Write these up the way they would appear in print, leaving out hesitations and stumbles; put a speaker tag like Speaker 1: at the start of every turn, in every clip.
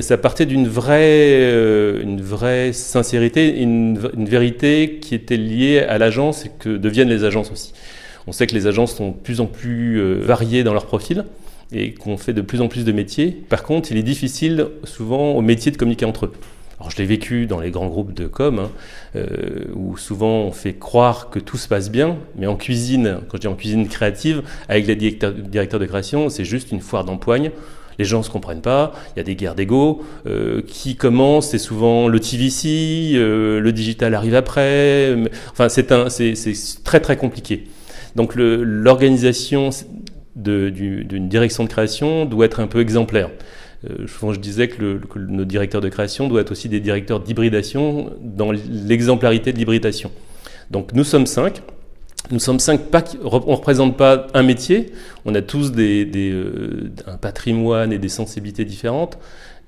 Speaker 1: ça partait d'une vraie sincérité, une vérité qui était liée à l'agence et que deviennent les agences aussi. On sait que les agences sont de plus en plus variées dans leur profil et qu'on fait de plus en plus de métiers. Par contre, il est difficile souvent aux métiers de communiquer entre eux. Alors, je l'ai vécu dans les grands groupes de com, où souvent on fait croire que tout se passe bien, mais en cuisine, quand je dis en cuisine créative, avec les directeurs de création, c'est juste une foire d'empoigne. Les gens ne se comprennent pas, il y a des guerres d'ego. Qui commence, c'est souvent le TVC, le digital arrive après. Enfin, c'est très très compliqué. Donc l'organisation d'une direction de création doit être un peu exemplaire. Souvent, je disais que nos directeurs de création doivent être aussi des directeurs d'hybridation dans l'exemplarité de l'hybridation. Donc nous sommes 5. Nous sommes 5, on ne représente pas un métier, on a tous un patrimoine et des sensibilités différentes,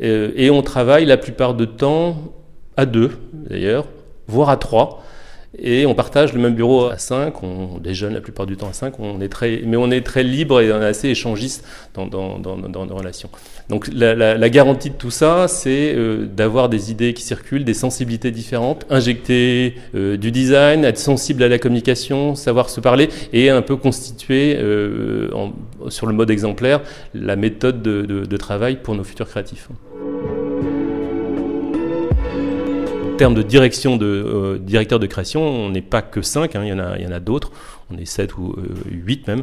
Speaker 1: et on travaille la plupart du temps à 2 d'ailleurs, voire à 3, et on partage le même bureau à 5, on déjeune la plupart du temps à 5, mais on est très libre et on est assez échangiste dans nos relations. Donc la garantie de tout ça, c'est d'avoir des idées qui circulent, des sensibilités différentes, injecter du design, être sensible à la communication, savoir se parler et un peu constituer sur le mode exemplaire la méthode de travail pour nos futurs créatifs. En termes de direction directeur de création, on n'est pas que 5, il y en a d'autres, on est 7 ou 8 même.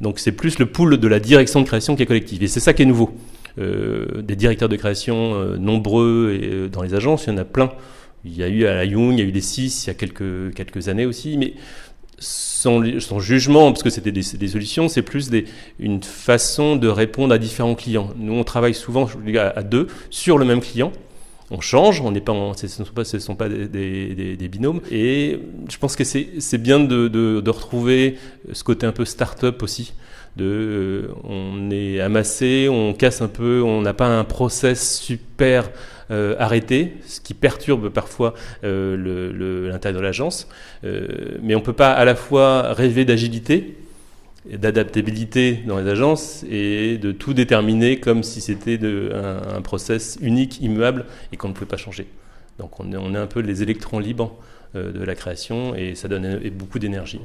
Speaker 1: Donc c'est plus le pool de la direction de création qui est collective. Et c'est ça qui est nouveau. Des directeurs de création nombreux dans les agences, il y en a plein. Il y a eu à la Young, il y a eu des 6 il y a quelques années aussi, mais sans jugement, parce que c'était des solutions, c'est plus une façon de répondre à différents clients. Nous, on travaille souvent à 2 sur le même client. On change, ce ne sont pas des binômes. Et je pense que c'est bien de retrouver ce côté un peu start-up aussi. On est amassé, on casse un peu, on n'a pas un process super arrêté, ce qui perturbe parfois l'intérieur de l'agence. Mais on ne peut pas à la fois rêver d'agilité, d'adaptabilité dans les agences et de tout déterminer comme si c'était un process unique, immuable et qu'on ne pouvait pas changer. Donc on est un peu les électrons libres de la création et ça donne beaucoup d'énergie.